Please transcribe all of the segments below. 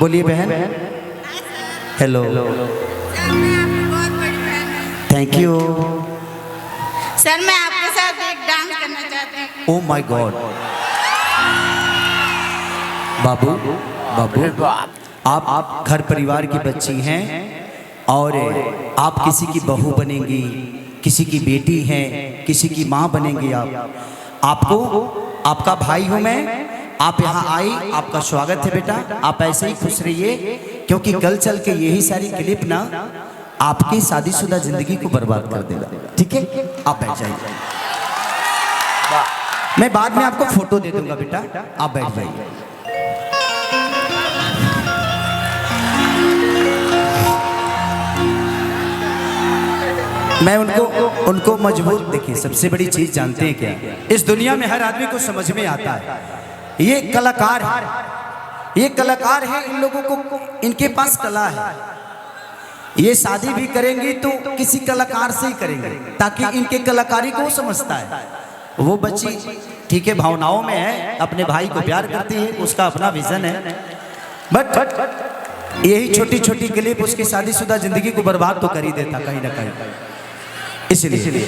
बोलिए बहन। Hello, thank you. सर मैं आपके साथ एक डांस करना चाहती हूँ। Oh my God. बाबू बाबू, आप घर परिवार की बच्ची हैं और आप किसी की बहू बनेंगी, किसी की बेटी हैं, किसी की माँ बनेंगी। आपको आपका भाई हूँ मैं, आप यहाँ आई, आपका स्वागत है बेटा। आप ऐसे ही खुश रहिए, क्योंकि कल चल के यही सारी क्लिप ना आपकी शादीशुदा जिंदगी को बर्बाद कर देगा। ठीक है, आप बैठ जाइए, मैं बाद में आपको फोटो दे दूंगा बेटा, आप बैठ जाइए। मैं उनको मजबूर, देखिए सबसे बड़ी चीज जानते हैं क्या, इस दुनिया में हर आदमी को समझ में आता है, ये कलाकार है, ये कलाकार है। इन लोगों को, इनके पास कला है। ये शादी भी करेंगी तो किसी कलाकार से ही करेंगे, ताकि इनके कलाकारी को समझता है। वो बच्ची ठीक है, भावनाओं में है, अपने भाई को प्यार करती है, उसका अपना विजन है, बट यही छोटी छोटी क्लिप उसकी शादीशुदा जिंदगी को बर्बाद तो कर ही देता कहीं ना कहीं। इसलिए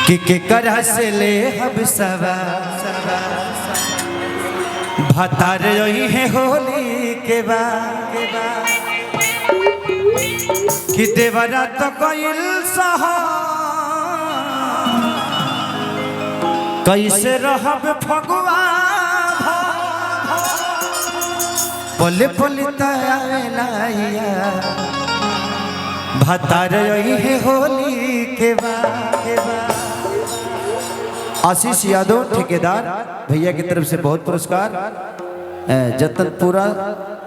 कि कर हंसले हब सवा भतार रही है होली के बाद कि देवरा तो कोइल सहा कैसे रहब फगुआ पल पल तया भतार रही है होली के बाद। आशीष यादव ठेकेदार भैया की तरफ से बहुत पुरस्कार, जतनपुरा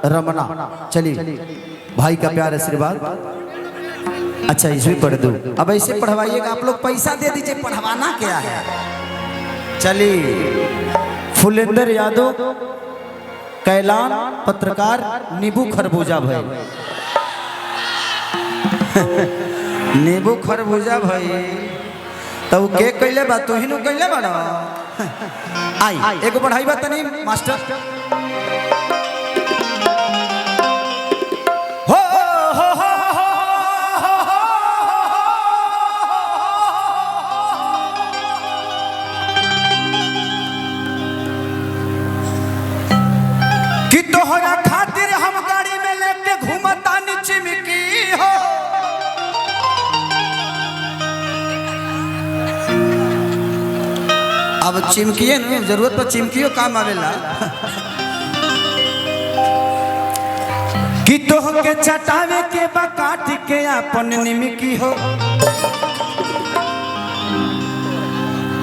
रमना। चलिए भाई का प्यार आशीर्वाद। अच्छा इसमें पढ़ दो, अब ऐसे पढ़वाइएगा, आप लोग पैसा दे दीजिए, पढ़वाना क्या है। चलिए फुलेंदर यादव कैलान पत्रकार नींबू खरबूजा भाई नींबू खरबूजा भाई तो के कैले बा, तू ही नु कैले बड़ा। आई एगो पढ़ाई बा तनी मास्टर। हो हो हो कि तोहरा खातिर हम गाड़ी में लेके घूमता नी चिमकी हो। अब चिमकिए न, जरूरत पर चिमकियो काम आवेला। कि तोह के चटावे के बा काट के अपन निमकी हो।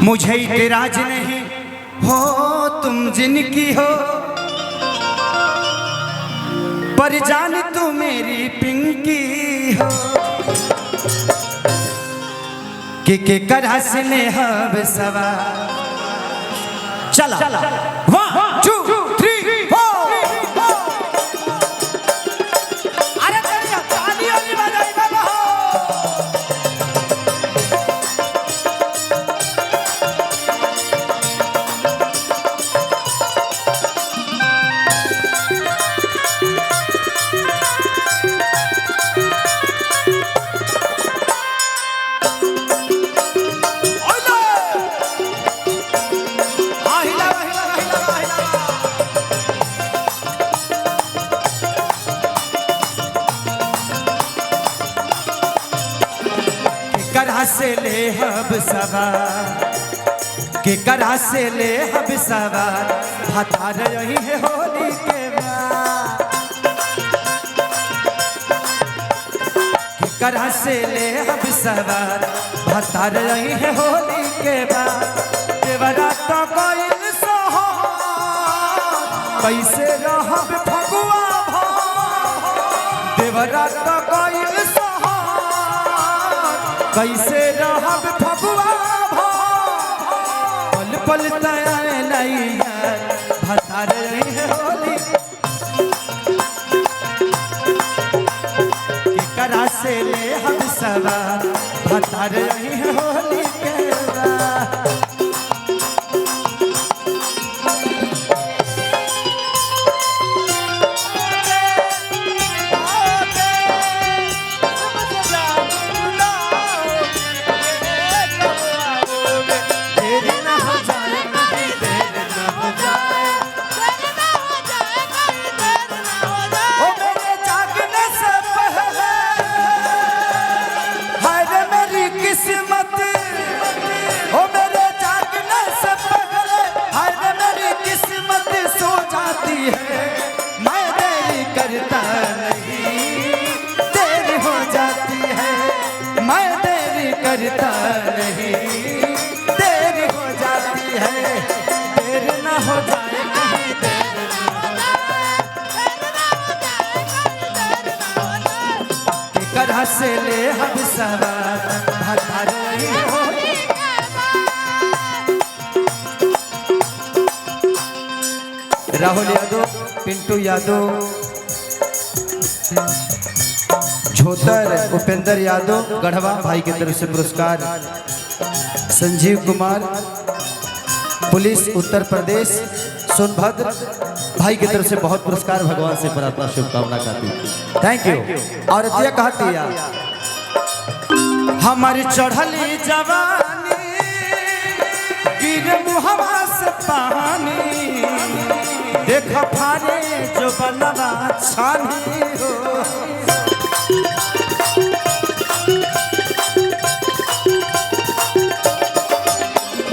मुझे इतराज नहीं हो तुम जिनकी हो, पर जान तू मेरी पिंकी हो। के कर हंसले हब सवा चला 1 2 3 4। अरे ताली वाली बजाई बाबा। करा से ले हब सवार, के करा से ले हब सवार भतार रही है होली के बाद। के करा से ले हब सवार भतार रही है होली के बाद। देवरा तो कोइल सहा कैसे रहब फगुआ भा। देवरा तो कोइल सहा कैसे रहब फगुआ भा। पल पल तया लैया भतार रही है होली। केकरा से ले हम सवार भतार रही है होली के बाद। मैं देरी करता नहीं, देरी हो जाती है, मैं देरी करता नहीं, देरी हो जाती है, देर ना हो जाए कहीं, देर ना हो जाए, कि करह से ले हम सवार भतार नहीं हो। राहुल यादव, पिंटू यादव, झोतर उपेंद्र यादव गढ़वा भाई की तरफ से पुरस्कार, संजीव कुमार पुलिस उत्तर प्रदेश सोनभद्र भाई की तरफ से बहुत पुरस्कार, भगवान से प्रार्थना शुभकामना करती हूँ, थैंक यू। और अतिया कहती है हमारी चढ़ली जवानी गिर मुहवा से पानी, देख फारे जो बनवा छानी हो,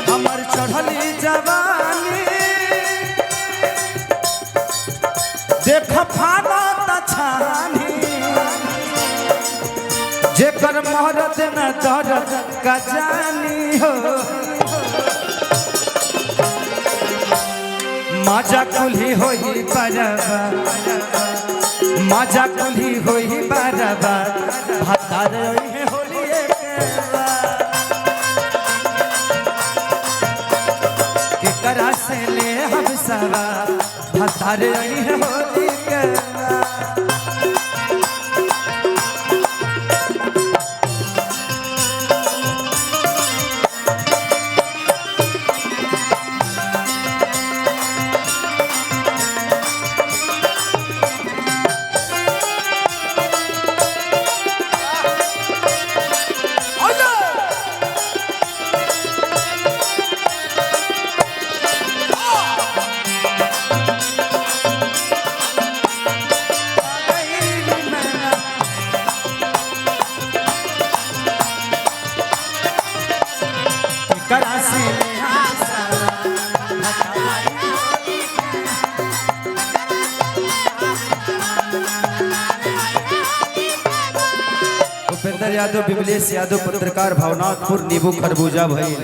हमार चढ़ली जवानी देख फारा त छानी, जेकर मरद न दर्द का जानी हो, माजा कुल्ही होई बरबा, माजा कुल्ही होई बरबा, भतार रही होली के करा से ले हम सवा, भतार रही होली के उपेंद्र यादव, विमलेश यादव पत्रकार, भावनाथपुर, नींबू खरबूजा भाई।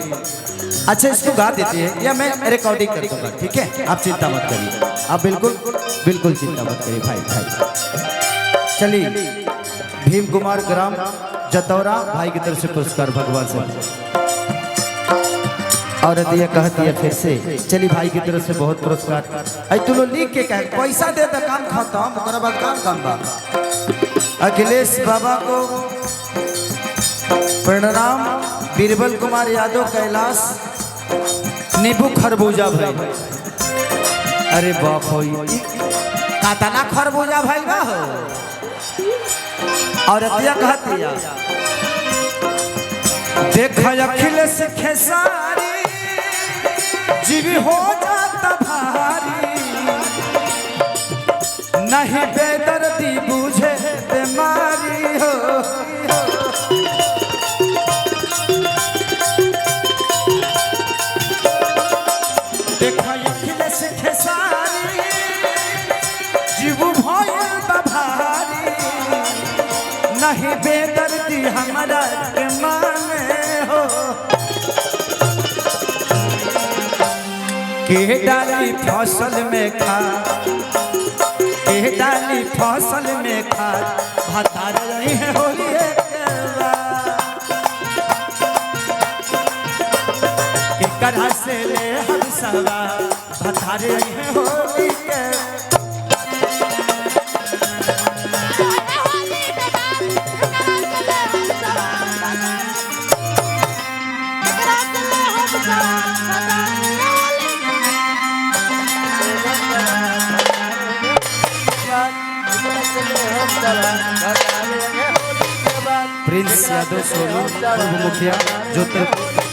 अच्छा इसको गा देते हैं या मैं रिकॉर्डिंग कर दूंगा, ठीक है, आप चिंता मत करिए, आप बिल्कुल बिल्कुल चिंता मत करिए भाई भाई। चलिए भीम कुमार ग्राम जतौरा भाई की तरफ से पुरस्कार, भगवान से। और दिया कहती है फिर से, चली भाई की तरफ से बहुत पुरस्कार। आई तू लोग लिख के कह, पैसा दे तो काम खत्म, ओकरा बाद काम बा। अखिलेश बाबा को प्रणाम, बीरबल कुमार यादव कैलाश, नींबू खरबूजा भाई। अरे बाप हो, कातना खरबूजा भाई बा हो। और अतिया कहती है देख अखिलेश खेसारी जीवी हो जाता भारी, नहीं बेदर्दी बुझे बीमारी हो। देखा अखिलेश खेसारी जीव भइल बा भारी, नहीं बेदर्दी हमारा के माने हो। के डाली फसल में खा, के डाली फसल में खा, भतार रही है होली के करह से ले हम सवा, भतार रही है होली के। प्रिंस यादव सोनू मुखिया जोधपुर।